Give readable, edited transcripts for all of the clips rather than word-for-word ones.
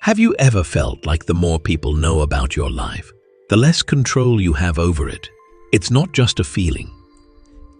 Have you ever felt like the more people know about your life, the less control you have over it? It's not just a feeling.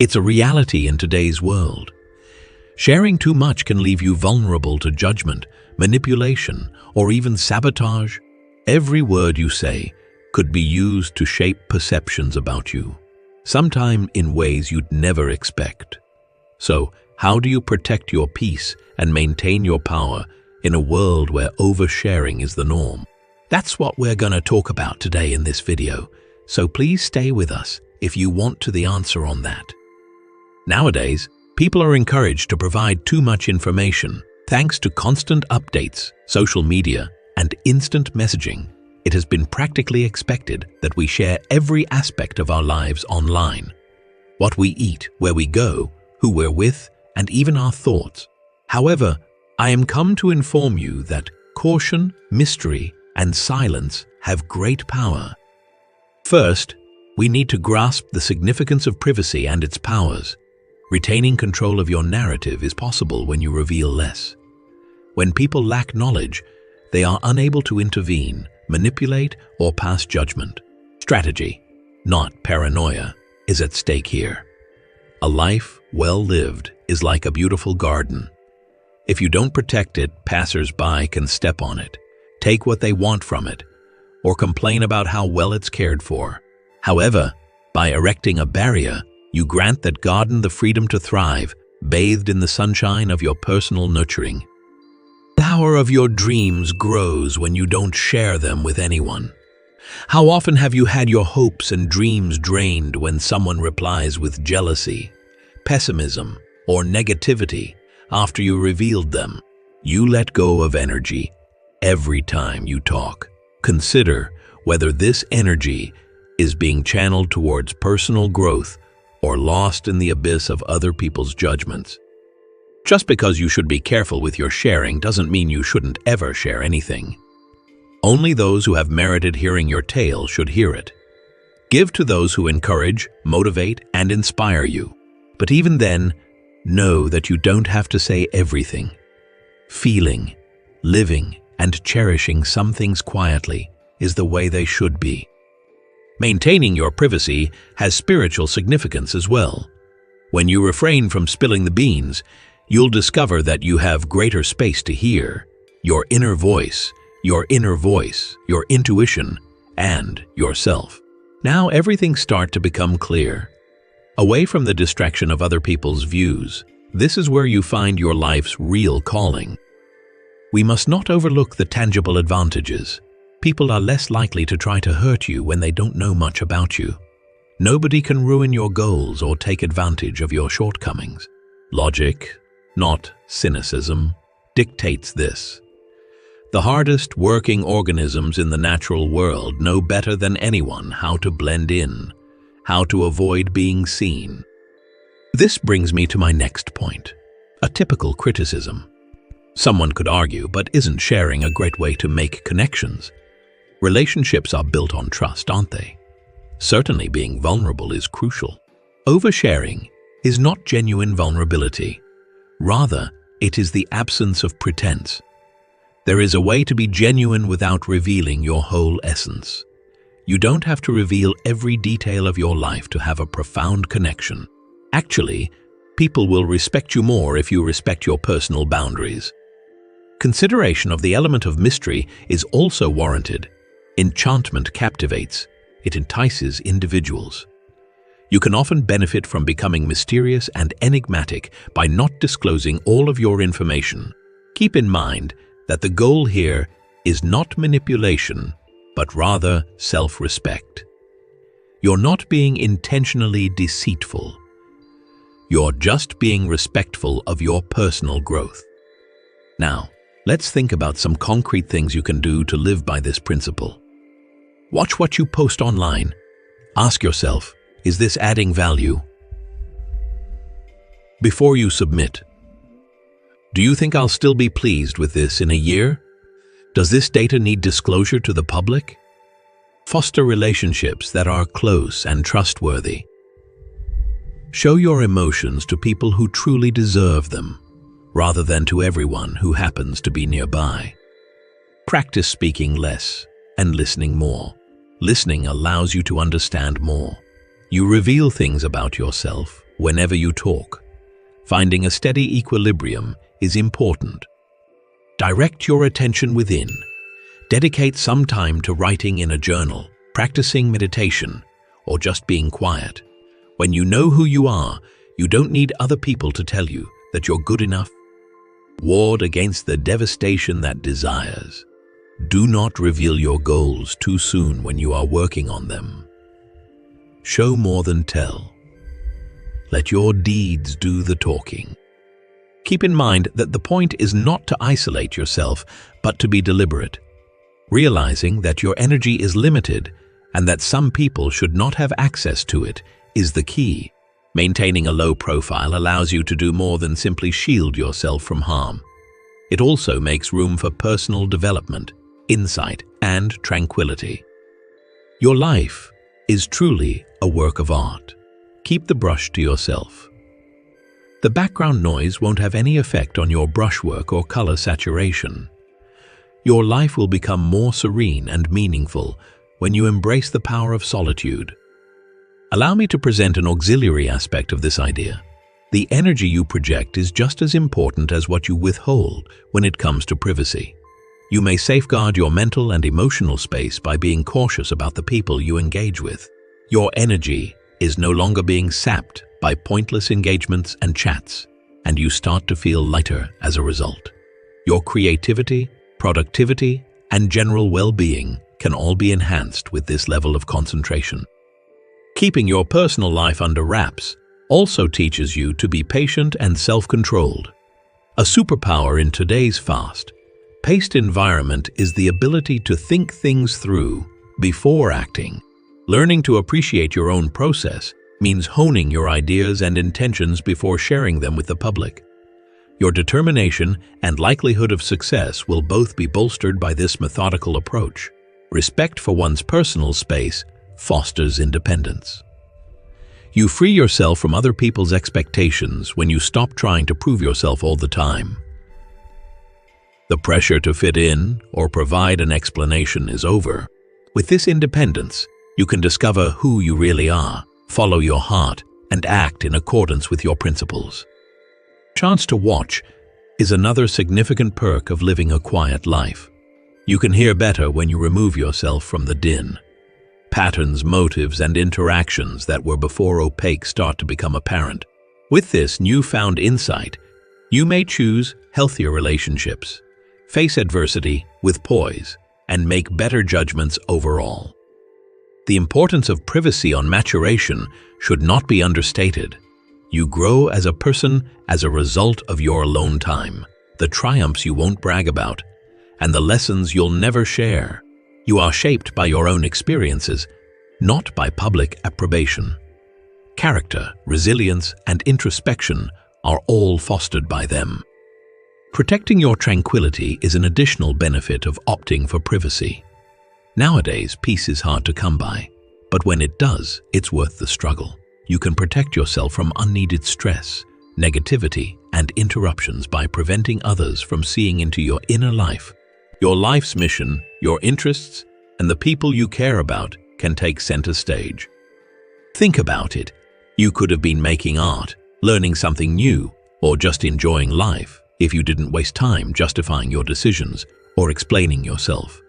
It's a reality in today's world. Sharing too much can leave you vulnerable to judgment, manipulation, or even sabotage. Every word you say could be used to shape perceptions about you, sometimes in ways you'd never expect. So, how do you protect your peace and maintain your power in a world where oversharing is the norm? That's what we're going to talk about today in this video, so please stay with us if you want to the answer on that. Nowadays, people are encouraged to provide too much information. Thanks to constant updates, social media, and instant messaging, it has been practically expected that we share every aspect of our lives online. What we eat, where we go, who we're with, and even our thoughts. However, I am come to inform you that caution, mystery, and silence have great power. First, we need to grasp the significance of privacy and its powers. Retaining control of your narrative is possible when you reveal less. When people lack knowledge, they are unable to intervene, manipulate, or pass judgment. Strategy, not paranoia, is at stake here. A life well lived is like a beautiful garden. If you don't protect it, passers-by can step on it, take what they want from it, or complain about how well it's cared for. However, by erecting a barrier, you grant that garden the freedom to thrive, bathed in the sunshine of your personal nurturing. The power of your dreams grows when you don't share them with anyone. How often have you had your hopes and dreams drained when someone replies with jealousy, pessimism, or negativity after you revealed them? You let go of energy every time you talk. Consider whether this energy is being channeled towards personal growth or lost in the abyss of other people's judgments. Just because you should be careful with your sharing doesn't mean you shouldn't ever share anything. Only those who have merited hearing your tale should hear it. Give to those who encourage, motivate, and inspire you. But even then, know that you don't have to say everything. Feeling, living, and cherishing some things quietly is the way they should be. Maintaining your privacy has spiritual significance as well. When you refrain from spilling the beans, you'll discover that you have greater space to hear your inner voice, your intuition, and yourself. Now everything starts to become clear. Away from the distraction of other people's views, this is where you find your life's real calling. We must not overlook the tangible advantages. People are less likely to try to hurt you when they don't know much about you. Nobody can ruin your goals or take advantage of your shortcomings. Logic, not cynicism, dictates this. The hardest working organisms in the natural world know better than anyone how to blend in, how to avoid being seen. This brings me to my next point, a typical criticism. Someone could argue, but isn't sharing a great way to make connections? Relationships are built on trust, aren't they? Certainly being vulnerable is crucial. Oversharing is not genuine vulnerability. Rather, it is the absence of pretense. There is a way to be genuine without revealing your whole essence. You don't have to reveal every detail of your life to have a profound connection. Actually, people will respect you more if you respect your personal boundaries. Consideration of the element of mystery is also warranted. Enchantment captivates. It entices individuals. You can often benefit from becoming mysterious and enigmatic by not disclosing all of your information. Keep in mind that the goal here is not manipulation, but rather self-respect. You're not being intentionally deceitful. You're just being respectful of your personal growth. Now, let's think about some concrete things you can do to live by this principle. Watch what you post online. Ask yourself, is this adding value? Before you submit, do you think I'll still be pleased with this in a year? Does this data need disclosure to the public? Foster relationships that are close and trustworthy. Show your emotions to people who truly deserve them, rather than to everyone who happens to be nearby. Practice speaking less and listening more. Listening allows you to understand more. You reveal things about yourself whenever you talk. Finding a steady equilibrium is important. Direct your attention within. Dedicate some time to writing in a journal, practicing meditation, or just being quiet. When you know who you are, you don't need other people to tell you that you're good enough. Ward against the devastation that desires. Do not reveal your goals too soon when you are working on them. Show more than tell. Let your deeds do the talking. Keep in mind that the point is not to isolate yourself, but to be deliberate. Realizing that your energy is limited and that some people should not have access to it is the key. Maintaining a low profile allows you to do more than simply shield yourself from harm. It also makes room for personal development, insight, and tranquility. Your life is truly a work of art. Keep the brush to yourself. The background noise won't have any effect on your brushwork or color saturation. Your life will become more serene and meaningful when you embrace the power of solitude. Allow me to present an auxiliary aspect of this idea. The energy you project is just as important as what you withhold when it comes to privacy. You may safeguard your mental and emotional space by being cautious about the people you engage with. Your energy is no longer being sapped by pointless engagements and chats, and you start to feel lighter as a result. Your creativity, productivity, and general well-being can all be enhanced with this level of concentration. Keeping your personal life under wraps also teaches you to be patient and self-controlled. A superpower in today's fast-paced environment is the ability to think things through before acting. Learning to appreciate your own process means honing your ideas and intentions before sharing them with the public. Your determination and likelihood of success will both be bolstered by this methodical approach. Respect for one's personal space fosters independence. You free yourself from other people's expectations when you stop trying to prove yourself all the time. The pressure to fit in or provide an explanation is over. With this independence, you can discover who you really are, follow your heart, and act in accordance with your principles. Chance to watch is another significant perk of living a quiet life. You can hear better when you remove yourself from the din. Patterns, motives, and interactions that were before opaque start to become apparent. With this newfound insight, you may choose healthier relationships, face adversity with poise, and make better judgments overall. The importance of privacy on maturation should not be understated. You grow as a person as a result of your alone time, the triumphs you won't brag about, and the lessons you'll never share. You are shaped by your own experiences, not by public approbation. Character, resilience, and introspection are all fostered by them. Protecting your tranquility is an additional benefit of opting for privacy. Nowadays, peace is hard to come by, but when it does, it's worth the struggle. You can protect yourself from unneeded stress, negativity, and interruptions by preventing others from seeing into your inner life. Your life's mission, your interests, and the people you care about can take center stage. Think about it. You could have been making art, learning something new, or just enjoying life if you didn't waste time justifying your decisions or explaining yourself.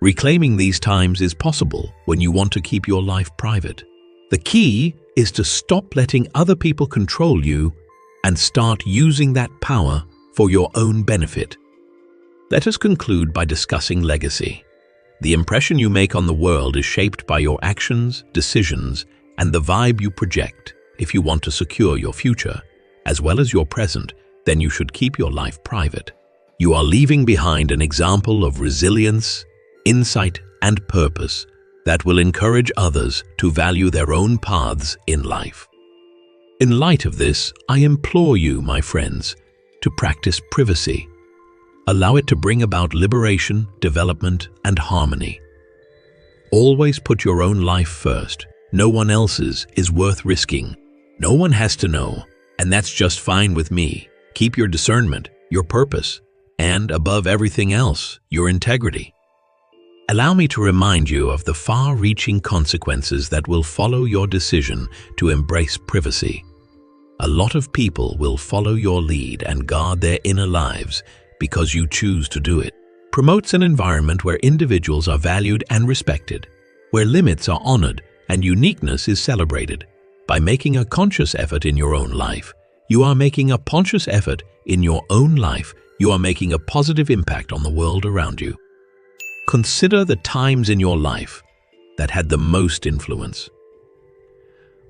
Reclaiming these times is possible when you want to keep your life private. The key is to stop letting other people control you and start using that power for your own benefit. Let us conclude by discussing legacy. The impression you make on the world is shaped by your actions, decisions, and the vibe you project. If you want to secure your future, as well as your present, then you should keep your life private. You are leaving behind an example of resilience, insight, and purpose that will encourage others to value their own paths in life. In light of this, I implore you, my friends, to practice privacy. Allow it to bring about liberation, development, and harmony. Always put your own life first. No one else's is worth risking. No one has to know, and that's just fine with me. Keep your discernment, your purpose, and, above everything else, your integrity. Allow me to remind you of the far-reaching consequences that will follow your decision to embrace privacy. A lot of people will follow your lead and guard their inner lives because you choose to do it. Promotes an environment where individuals are valued and respected, where limits are honored and uniqueness is celebrated. By making a conscious effort in your own life, you are making a conscious effort in your own life. You are making a positive impact on the world around you. Consider the times in your life that had the most influence.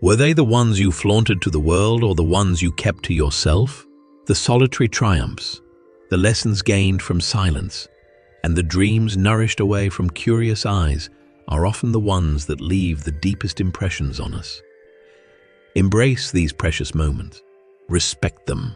Were they the ones you flaunted to the world or the ones you kept to yourself? The solitary triumphs, the lessons gained from silence, and the dreams nourished away from curious eyes are often the ones that leave the deepest impressions on us. Embrace these precious moments. Respect them.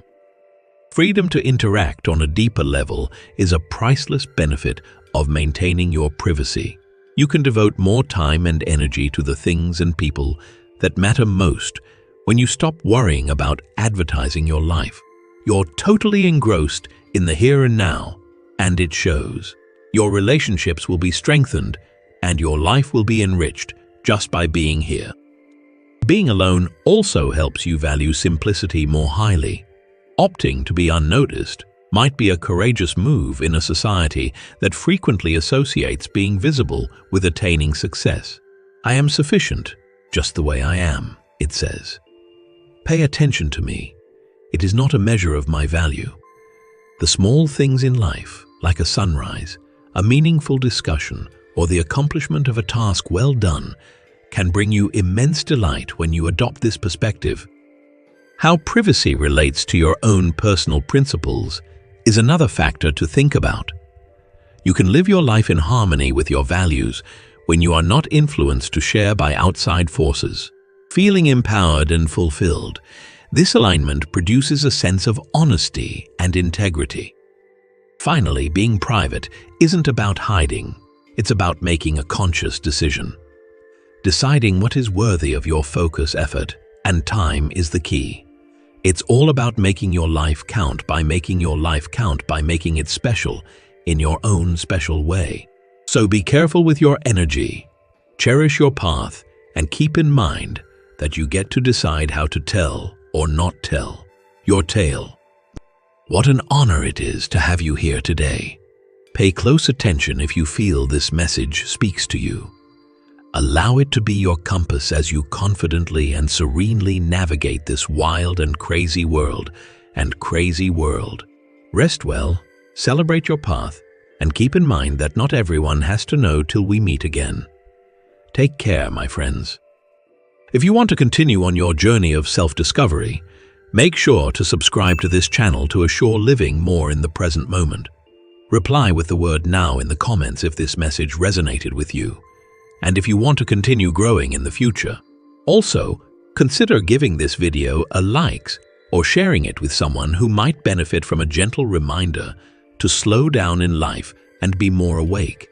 Freedom to interact on a deeper level is a priceless benefit of maintaining your privacy. You can devote more time and energy to the things and people that matter most when you stop worrying about advertising your life. You're totally engrossed in the here and now, and it shows. Your relationships will be strengthened, and your life will be enriched just by being here. Being alone also helps you value simplicity more highly. Opting to be unnoticed might be a courageous move in a society that frequently associates being visible with attaining success. I am sufficient, just the way I am, it says. Pay attention to me. It is not a measure of my value. The small things in life, like a sunrise, a meaningful discussion, or the accomplishment of a task well done, can bring you immense delight when you adopt this perspective. How privacy relates to your own personal principles is another factor to think about. You can live your life in harmony with your values when you are not influenced to share by outside forces. Feeling empowered and fulfilled, this alignment produces a sense of honesty and integrity. Finally, being private isn't about hiding. It's about making a conscious decision. Deciding what is worthy of your focus, effort, and time is the key. It's all about making your life count by making it special in your own special way. So be careful with your energy, cherish your path, and keep in mind that you get to decide how to tell or not tell your tale. What an honor it is to have you here today. Pay close attention if you feel this message speaks to you. Allow it to be your compass as you confidently and serenely navigate this wild and crazy world. Rest well, celebrate your path, and keep in mind that not everyone has to know till we meet again. Take care, my friends. If you want to continue on your journey of self-discovery, make sure to subscribe to this channel to assure living more in the present moment. Reply with the word "now" in the comments if this message resonated with you, and if you want to continue growing in the future. Also, consider giving this video a like or sharing it with someone who might benefit from a gentle reminder to slow down in life and be more awake.